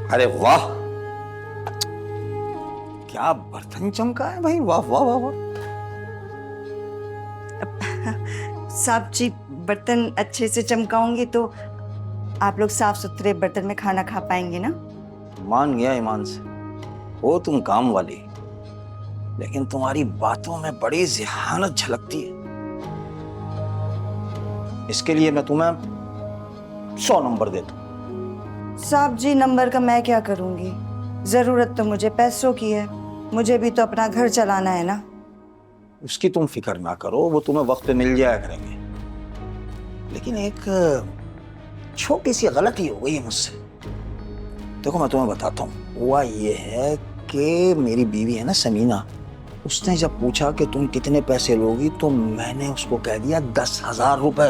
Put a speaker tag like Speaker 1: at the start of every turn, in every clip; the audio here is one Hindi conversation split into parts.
Speaker 1: अरे वाह, क्या बर्तन चमका है भाई, वाह वाह वाह वाह।
Speaker 2: साहब जी, बर्तन अच्छे से चमकाऊंगी तो आप लोग साफ सुथरे बर्तन में खाना खा पाएंगे ना।
Speaker 1: मान गया ईमान से, हो तुम काम वाली, लेकिन तुम्हारी बातों में बड़ी ज़हानत झलकती है। इसके लिए मैं तुम्हें 100 नंबर देता हूं।
Speaker 2: साहब जी, नंबर का मैं क्या करूंगी, जरूरत तो मुझे पैसों की है, मुझे भी तो अपना घर चलाना है ना।
Speaker 1: उसकी तुम फिक्र ना करो, वो तुम्हें वक्त पे मिल जाया करेंगे। लेकिन एक छोटी सी गलती हो गई है मुझसे। देखो मैं तुम्हें बताता हूँ, हुआ ये है कि मेरी बीवी है ना समीना, उसने जब पूछा कि तुम कितने पैसे लोगी तो मैंने उसको कह दिया 10,000 रुपए,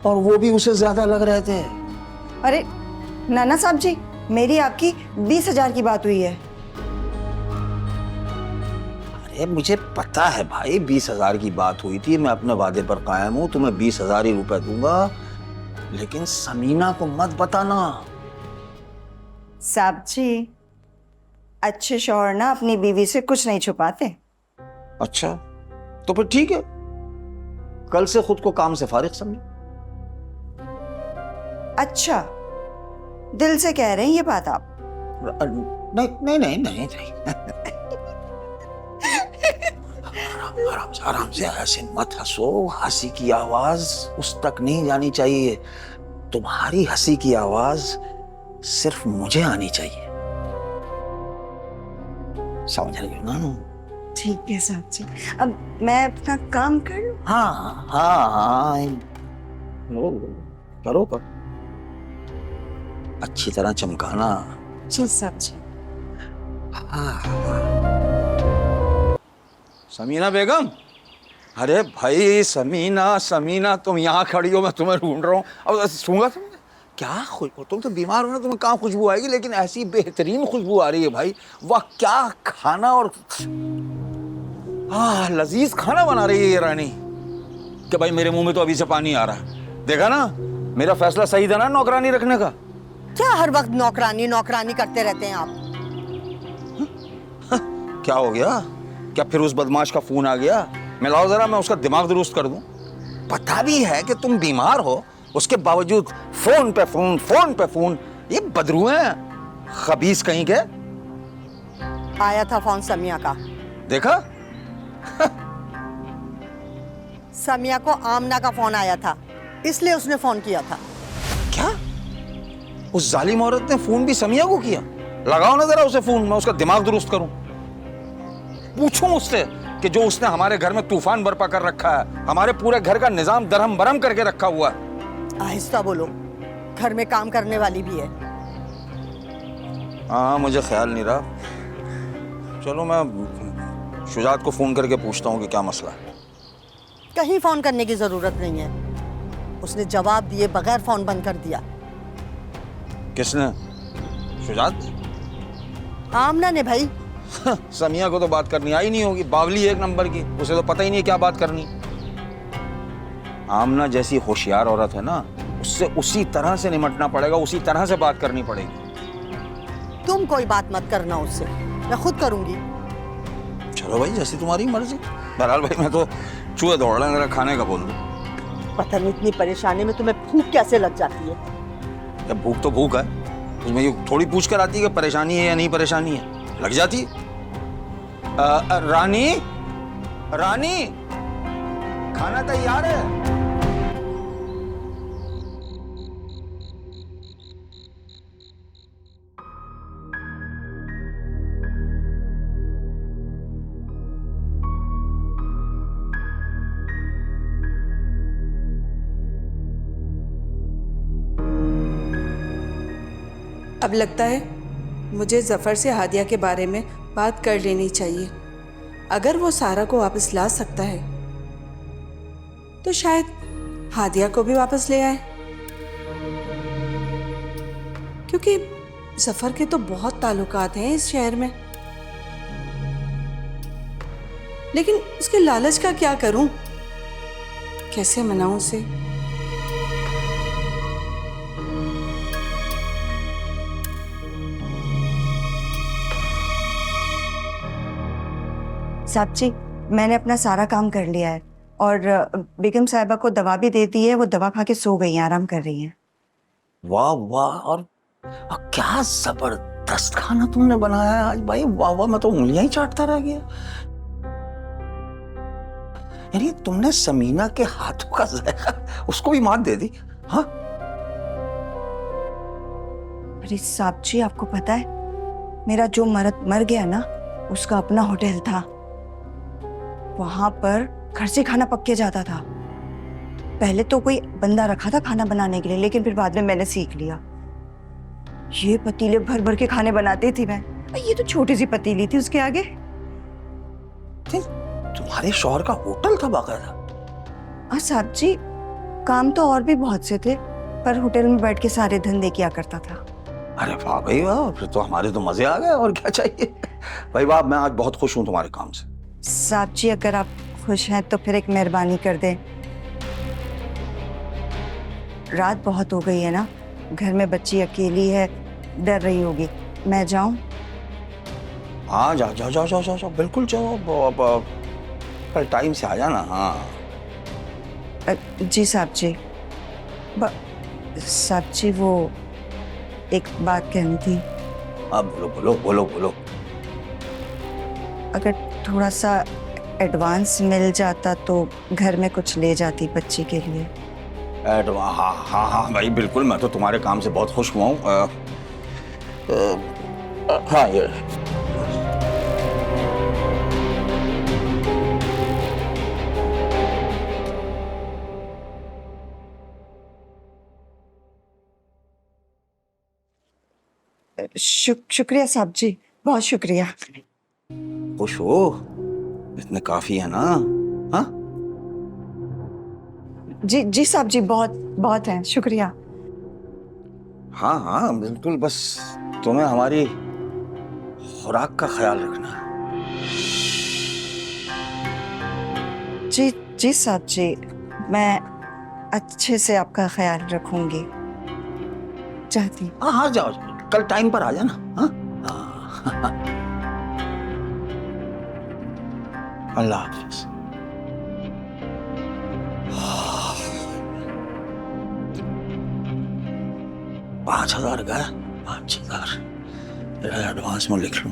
Speaker 1: और वो भी उसे ज्यादा लग रहे थे।
Speaker 2: अरे नाना साहब जी, मेरी आपकी 20,000 की बात हुई है।
Speaker 1: अरे मुझे पता है भाई, 20,000 की बात हुई थी, मैं अपने वादे पर कायम हूं, तुम्हें 20,000 ही रुपए दूंगा, लेकिन समीना को मत बताना।
Speaker 2: साहब जी, अच्छे शौहर ना अपनी बीवी से कुछ नहीं छुपाते।
Speaker 1: अच्छा, तो फिर ठीक है, कल से खुद को काम से फारिग समझो।
Speaker 2: अच्छा, दिल से कह रहे हैं ये बात आप?
Speaker 1: नहीं नहीं नहीं नहीं नहीं। आराम से ऐसे मत हंसो, हंसी की आवाज उस तक नहीं जानी चाहिए, तुम्हारी हंसी की आवाज सिर्फ मुझे आनी चाहिए, समझ रही हो ना?
Speaker 2: ठीक है साहब जी, अब मैं अपना काम कर लूं?
Speaker 1: हाँ हाँ हाँ, करो करो, अच्छी तरह चमकाना।
Speaker 2: जी साहब जी।
Speaker 1: समीना बेगम, अरे भाई समीना समीना, तुम यहाँ खड़ी हो, मैं तुम्हें ढूंढ रहा हूँ। अब सूंघा तुमने क्या खुशबू, तुम तो बीमार हो ना, तुम्हें कहाँ खुशबू आएगी, लेकिन ऐसी बेहतरीन खुशबू आ रही है भाई, वाह क्या खाना, और लजीज खाना बना रही है ये रानी, कि भाई मेरे मुंह में तो अभी से पानी आ रहा है। देखा ना, मेरा फैसला सही था ना नौकरानी रखने का।
Speaker 3: क्या हर वक्त नौकरानी नौकरानी करते रहते हैं आप?
Speaker 1: क्या हो गया, क्या फिर उस बदमाश का फोन आ गया? मिलाओ जरा, मैं उसका दिमाग दुरुस्त कर दूं। पता भी है कि तुम बीमार हो, उसके बावजूद फोन पे फोन, फोन पे फोन, ये बदरू हैं, खबीस कहीं के।
Speaker 3: आया था फोन समिया का।
Speaker 1: देखा?
Speaker 3: समिया को आमना का फोन आया था, इसलिए उसने फोन किया था।
Speaker 1: क्या उस जालिम औरत ने फोन भी समिया को किया? लगाओ ना जरा उसे फोन, मैं उसका दिमाग दुरुस्त करूं। पूछूं उससे कि जो उसने हमारे घर में तूफान बर्पा कर रखा है, हमारे पूरे घर का निजाम दरहम बरहम करके रखा हुआ है।
Speaker 3: आहिस्ता बोलो, घर में काम करने वाली भी है।
Speaker 1: हाँ मुझे ख्याल नहीं रहा। चलो मैं शुजात को फोन करके पूछता हूँ कि क्या मसला है।
Speaker 3: कहीं फोन करने की जरूरत नहीं है, उसने जवाब दिए बगैर फोन बंद कर दिया।
Speaker 1: किसने? शुजात?
Speaker 3: आमना ने भाई।
Speaker 1: समिया को तो बात करनी आई नहीं होगी, बावली एक नंबर की, उसे तो पता ही नहीं क्या बात करनी। आमना जैसी होशियार औरत है ना, उससे उसी तरह से निमटना पड़ेगा, उसी तरह से बात करनी पड़ेगी।
Speaker 3: तुम कोई बात मत करना उससे, मैं खुद करूंगी।
Speaker 1: चलो भाई, जैसी तुम्हारी मर्जी। बहरहाल भाई, मैं तो चूहे दौड़ रहे हैं, जरा खाने का बोल दो।
Speaker 3: पता नहीं इतनी परेशानी में तुम्हें भूख कैसे लग जाती है।
Speaker 1: या भूख तो भूख है, उसमें ये थोड़ी पूछ कर आती है कि परेशानी है या नहीं परेशानी है, लग जाती है। रानी रानी, खाना तैयार है।
Speaker 4: अब लगता है मुझे ज़फ़र से हादिया के बारे में बात कर लेनी चाहिए। अगर वो सारा को वापस ला सकता है तो शायद हादिया को भी वापस ले आए, क्योंकि ज़फ़र के तो बहुत ताल्लुकात हैं इस शहर में। लेकिन उसके लालच का क्या करूं, कैसे मनाऊं उसे?
Speaker 2: साहब जी, मैंने अपना सारा काम कर लिया है और बेगम साहिबा को दवा भी दे दी है। वो दवा खा के सो गई हैं, आराम कर रही हैं।
Speaker 1: वाह वाह, और क्या जबरदस्त खाना तुमने बनाया है आज भाई, वाह वाह, मैं तो उंगलियां ही चाटता रह गया। यानी तुमने समीना के हाथों का जायका उसको भी मात दे दी। हाँ
Speaker 2: अरे साहब जी, आपको पता है मेरा जो मर्द मर गया ना, उसका अपना होटल था। वहां पर घर से खाना पक के जाता था। पहले तो कोई बंदा रखा था खाना बनाने के लिए, लेकिन फिर बाद में मैंने सीख लिया। ये पतीले भर भर के खाने बनाती थी मैं। ये तो छोटी सी पतीली थी उसके आगे।
Speaker 1: तुम्हारे शौहर का होटल था बाकायदा?
Speaker 2: हाँ साहब जी, काम तो और भी बहुत से थे, पर होटल में बैठ के सारे धंधे किया करता था।
Speaker 1: अरे वाह भाई वाह, फिर तो हमारे तो मजे आ गए, और क्या चाहिए। भाई वाह, मैं आज बहुत खुश हूँ तुम्हारे काम से।
Speaker 2: साहब जी, अगर आप खुश हैं तो फिर एक मेहरबानी कर दें। रात बहुत हो गई है ना, घर में बच्ची अकेली है, डर रही होगी। मैं जाऊं?
Speaker 1: हाँ जाओ जाओ जाओ जाओ जाओ जाओ, बिल्कुल जाओ। अब कल टाइम से आ जाना। हाँ
Speaker 2: जी साहब जी। साहब जी, वो एक बात कहनी थी।
Speaker 1: अब बोलो बोलो बोलो बोलो।
Speaker 2: अगर थोड़ा सा एडवांस मिल जाता तो घर में कुछ ले जाती बच्ची के लिए।
Speaker 1: हाँ हाँ हाँ भाई बिल्कुल, मैं तो तुम्हारे काम से बहुत खुश हुआ हूँ। हाँ ये
Speaker 2: शुक्रिया साहब जी, बहुत शुक्रिया।
Speaker 1: खुश हो, इतने काफी है ना। हाँ
Speaker 2: जी जी साहब जी, बहुत बहुत है, शुक्रिया।
Speaker 1: हाँ हाँ बिल्कुल, बस तुम्हें हमारी खुराक का ख्याल रखना है।
Speaker 2: जी जी साहब जी, मैं अच्छे से आपका ख्याल रखूंगी। चाहती।
Speaker 1: हाँ हाँ जाओ जाओ, कल टाइम पर आ जाना। हाँ हाँ। अल्लाह हाफिज। 5,000 गया, 5,000 एडवांस में लिख लूं।